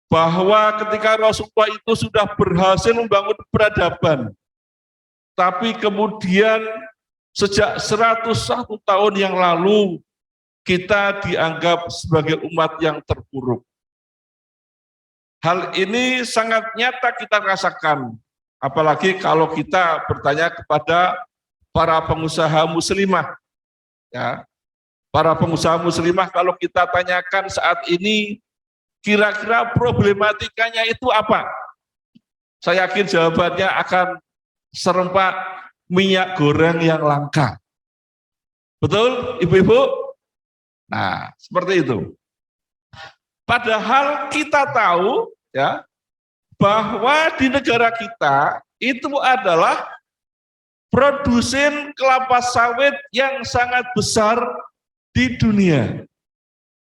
bahwa ketika Rasulullah itu sudah berhasil membangun peradaban, tapi kemudian sejak 101 tahun yang lalu kita dianggap sebagai umat yang terpuruk. Hal ini sangat nyata kita rasakan, apalagi kalau kita bertanya kepada para pengusaha muslimah. Ya, para pengusaha muslimah kalau kita tanyakan saat ini, kira-kira problematikanya itu apa? Saya yakin jawabannya akan serempak minyak goreng yang langka. Betul, ibu-ibu? Nah, seperti itu. Padahal kita tahu ya bahwa di negara kita itu adalah produsen kelapa sawit yang sangat besar di dunia.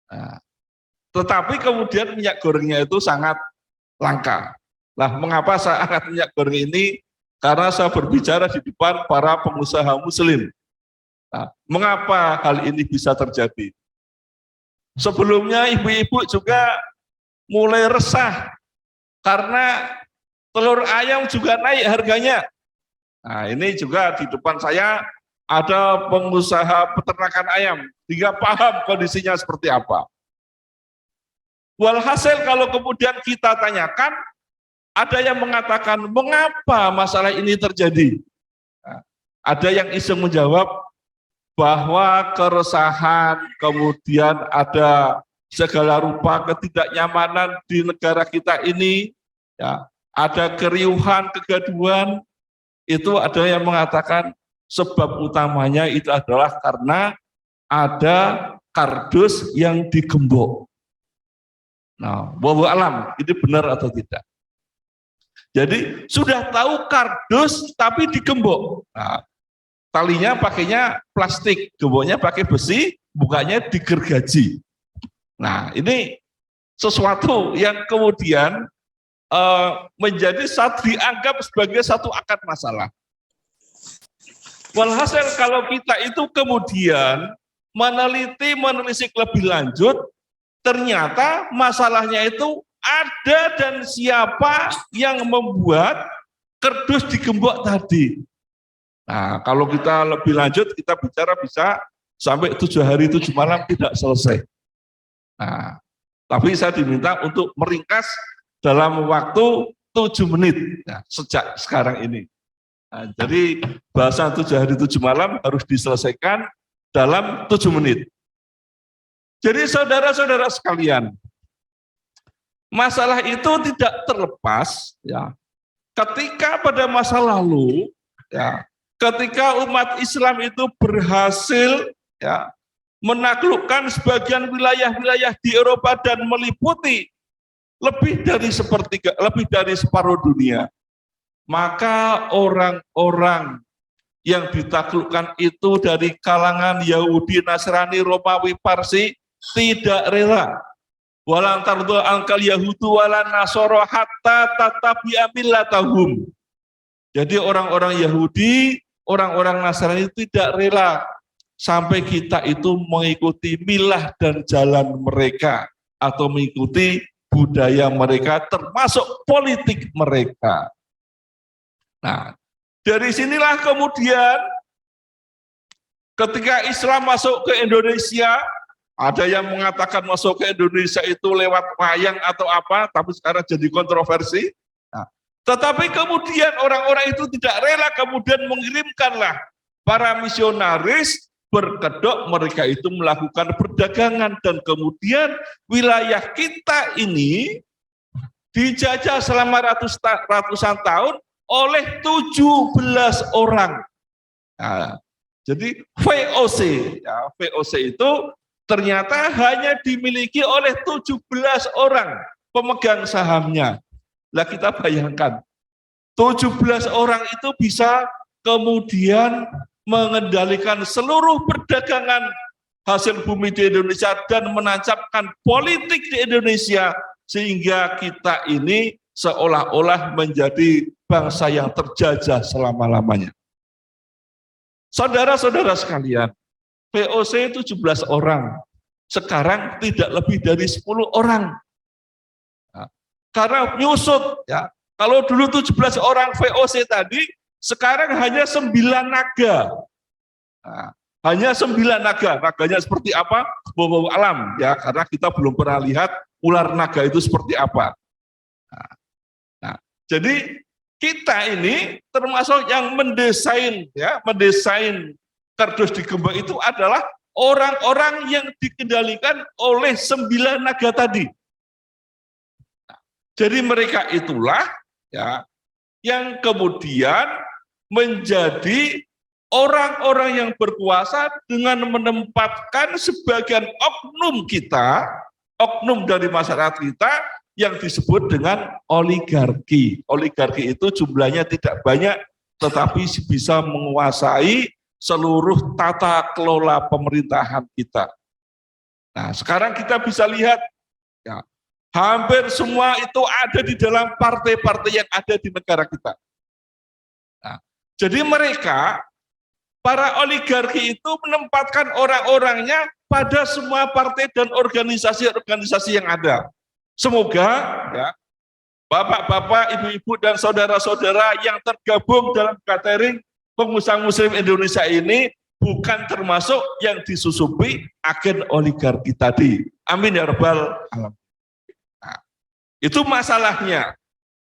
Nah, tetapi kemudian minyak gorengnya itu sangat langka. Nah, mengapa saya angkat minyak goreng ini? Karena saya berbicara di depan para pengusaha muslim. Nah, mengapa hal ini bisa terjadi? Sebelumnya ibu-ibu juga mulai resah karena telur ayam juga naik harganya. Nah, ini juga di depan saya ada pengusaha peternakan ayam, sehingga paham kondisinya seperti apa. Walhasil kalau kemudian kita tanyakan, ada yang mengatakan, mengapa masalah ini terjadi? Nah, ada yang iseng menjawab bahwa keresahan, kemudian ada segala rupa ketidaknyamanan di negara kita ini, ya, ada keriuhan, kegaduhan, itu ada yang mengatakan sebab utamanya itu adalah karena ada kardus yang digembok. Nah, wallahu alam, ini benar atau tidak? Jadi sudah tahu kardus tapi digembok. Nah, talinya pakainya plastik, gemboknya pakai besi, bukanya digergaji. Nah, ini sesuatu yang kemudian menjadi dianggap sebagai satu akar masalah. Walhasil kalau kita itu kemudian menelisik lebih lanjut, ternyata masalahnya itu ada dan siapa yang membuat kardus digembok tadi. Nah, kalau kita lebih lanjut, kita bicara bisa sampai 7 hari 7 malam tidak selesai. Nah, tapi saya diminta untuk meringkas dalam waktu 7 menit, nah, sejak sekarang ini. Nah, jadi bahasan 7 hari 7 malam harus diselesaikan dalam 7 menit. Jadi saudara-saudara sekalian, masalah itu tidak terlepas, ya, ketika pada masa lalu, ya, ketika umat Islam itu berhasil ya, menaklukkan sebagian wilayah-wilayah di Eropa dan meliputi lebih dari separuh dunia, maka orang-orang yang ditaklukkan itu dari kalangan Yahudi, Nasrani, Romawi, Parsi tidak rela. Walan tardu angkal Yahudu walan Nasoro hatta tatabi'a millatahum. Jadi orang-orang Yahudi, orang-orang Nasrani tidak rela sampai kita itu mengikuti milah dan jalan mereka atau mengikuti budaya mereka termasuk politik mereka. Nah, dari sinilah kemudian ketika Islam masuk ke Indonesia, ada yang mengatakan masuk ke Indonesia itu lewat wayang atau apa, tapi sekarang jadi kontroversi. Nah, tetapi kemudian orang-orang itu tidak rela, kemudian mengirimkanlah para misionaris berkedok, mereka itu melakukan perdagangan, dan kemudian wilayah kita ini dijajah selama ratusan tahun oleh 17 orang. Nah, jadi VOC, ya, VOC itu ternyata hanya dimiliki oleh 17 orang pemegang sahamnya. Lah kita bayangkan, 17 orang itu bisa kemudian mengendalikan seluruh perdagangan hasil bumi di Indonesia dan menancapkan politik di Indonesia, sehingga kita ini seolah-olah menjadi bangsa yang terjajah selama-lamanya. Saudara-saudara sekalian, VOC 17 orang, sekarang tidak lebih dari 10 orang. Nah, karena nyusut ya. Kalau dulu 17 orang VOC tadi, sekarang hanya 9 naga. Nah, hanya 9 naga. Naganya seperti apa? Bawa alam ya, karena kita belum pernah lihat ular naga itu seperti apa. Nah, jadi kita ini termasuk yang mendesain ya, mendesain kardus di Gembok itu adalah orang-orang yang dikendalikan oleh 9 naga tadi. Nah, jadi mereka itulah ya yang kemudian menjadi orang-orang yang berkuasa dengan menempatkan sebagian oknum kita, oknum dari masyarakat kita yang disebut dengan oligarki. Oligarki itu jumlahnya tidak banyak, tetapi bisa menguasai seluruh tata kelola pemerintahan kita. Nah, sekarang kita bisa lihat, ya, hampir semua itu ada di dalam partai-partai yang ada di negara kita. Nah, jadi mereka, para oligarki itu menempatkan orang-orangnya pada semua partai dan organisasi-organisasi yang ada. Semoga ya, bapak-bapak, ibu-ibu, dan saudara-saudara yang tergabung dalam catering pengusaha muslim Indonesia ini bukan termasuk yang disusupi agen oligarki tadi. Amin ya rabbal alamin. Nah, itu masalahnya.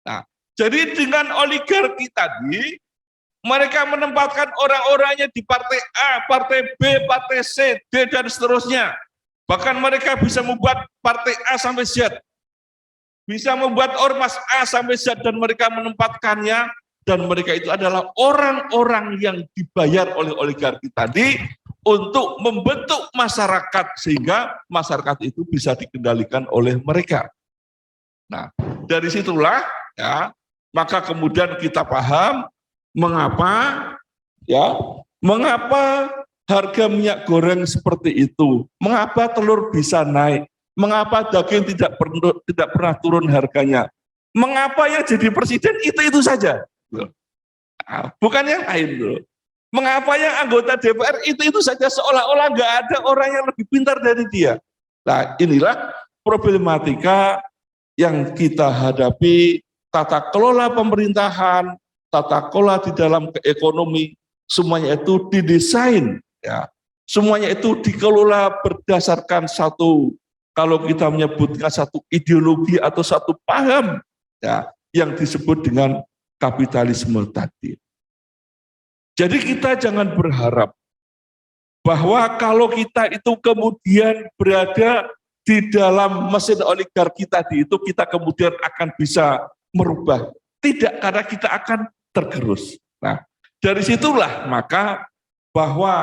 Nah, jadi dengan oligarki tadi, mereka menempatkan orang-orangnya di partai A, partai B, partai C, D, dan seterusnya. Bahkan mereka bisa membuat partai A sampai Z. Bisa membuat ormas A sampai Z, dan mereka menempatkannya, dan mereka itu adalah orang-orang yang dibayar oleh oligarki tadi untuk membentuk masyarakat, sehingga masyarakat itu bisa dikendalikan oleh mereka. Nah, dari situlah ya, maka kemudian kita paham mengapa harga minyak goreng seperti itu, mengapa telur bisa naik, mengapa daging tidak pernah turun harganya, mengapa yang jadi presiden itu saja, bukan yang lain loh. Mengapa yang anggota DPR itu saja, seolah-olah nggak ada orang yang lebih pintar dari dia. Nah, inilah problematika yang kita hadapi, tata kelola pemerintahan, tata kelola di dalam ekonomi, semuanya itu didesain, ya, semuanya itu dikelola berdasarkan satu, kalau kita menyebutkan satu ideologi atau satu paham, ya, yang disebut dengan kapitalisme tadi. Jadi kita jangan berharap bahwa kalau kita itu kemudian berada di dalam mesin oligarki tadi itu kita kemudian akan bisa merubah. Tidak, karena kita akan tergerus. Nah, dari situlah maka bahwa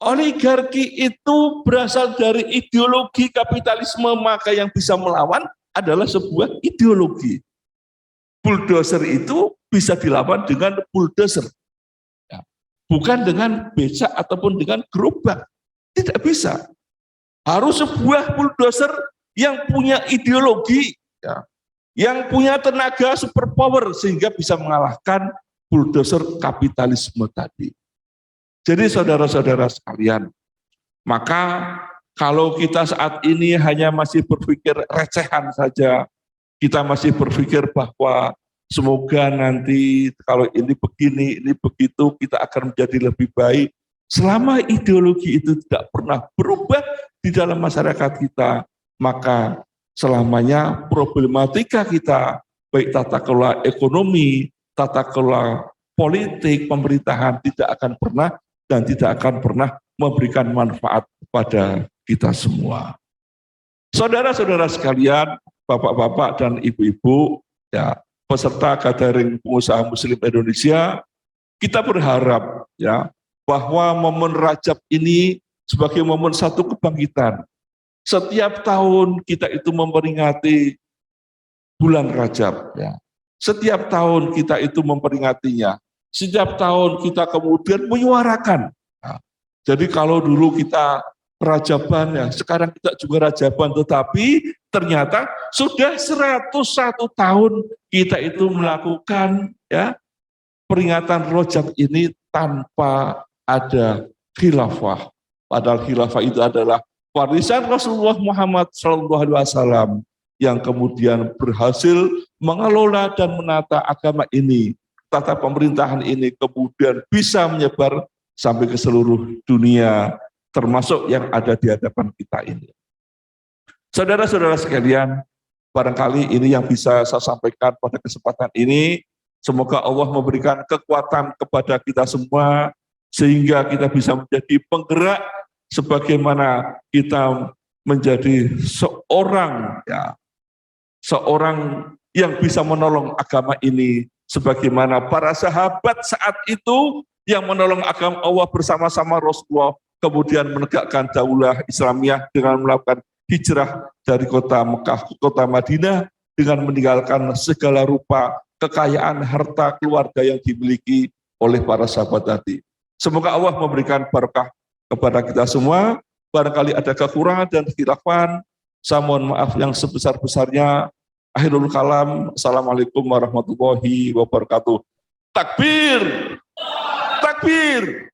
oligarki itu berasal dari ideologi kapitalisme, maka yang bisa melawan adalah sebuah ideologi. Bulldozer itu bisa dilawan dengan bulldozer. Bukan dengan becak ataupun dengan gerobak. Tidak bisa. Harus sebuah bulldozer yang punya ideologi, ya, yang punya tenaga superpower sehingga bisa mengalahkan bulldozer kapitalisme tadi. Jadi saudara-saudara sekalian, maka kalau kita saat ini hanya masih berpikir recehan saja, kita masih berpikir bahwa semoga nanti kalau ini begini, ini begitu, kita akan menjadi lebih baik. Selama ideologi itu tidak pernah berubah di dalam masyarakat kita, maka selamanya problematika kita, baik tata kelola ekonomi, tata kelola politik, pemerintahan, tidak akan pernah dan tidak akan pernah memberikan manfaat kepada kita semua. Saudara-saudara sekalian, bapak-bapak dan ibu-ibu, ya, peserta gathering pengusaha muslim Indonesia, kita berharap ya bahwa momen Rajab ini sebagai momen satu kebangkitan. Setiap tahun kita itu memperingati bulan Rajab ya. Setiap tahun kita itu memperingatinya. Setiap tahun kita kemudian menyuarakan. Nah, jadi kalau dulu kita Rajaban ya, sekarang kita juga Rajaban, tetapi ternyata sudah 101 tahun kita itu melakukan ya peringatan Rajab ini tanpa ada khilafah. Padahal khilafah itu adalah warisan Rasulullah Muhammad SAW. yang kemudian berhasil mengelola dan menata agama ini, tata pemerintahan ini kemudian bisa menyebar sampai ke seluruh dunia, termasuk yang ada di hadapan kita ini. Saudara-saudara sekalian, barangkali ini yang bisa saya sampaikan pada kesempatan ini. Semoga Allah memberikan kekuatan kepada kita semua, sehingga kita bisa menjadi penggerak sebagaimana kita menjadi seorang yang bisa menolong agama ini, sebagaimana para sahabat saat itu yang menolong agama Allah bersama-sama Rasulullah, kemudian menegakkan daulah Islamiyah dengan melakukan hijrah dari kota Mekah ke kota Madinah dengan meninggalkan segala rupa kekayaan harta keluarga yang dimiliki oleh para sahabat tadi. Semoga Allah memberikan berkah kepada kita semua. Barangkali ada kekurangan dan khilafan, saya mohon maaf yang sebesar-besarnya. Akhirul kalam. Assalamualaikum warahmatullahi wabarakatuh. Takbir, takbir.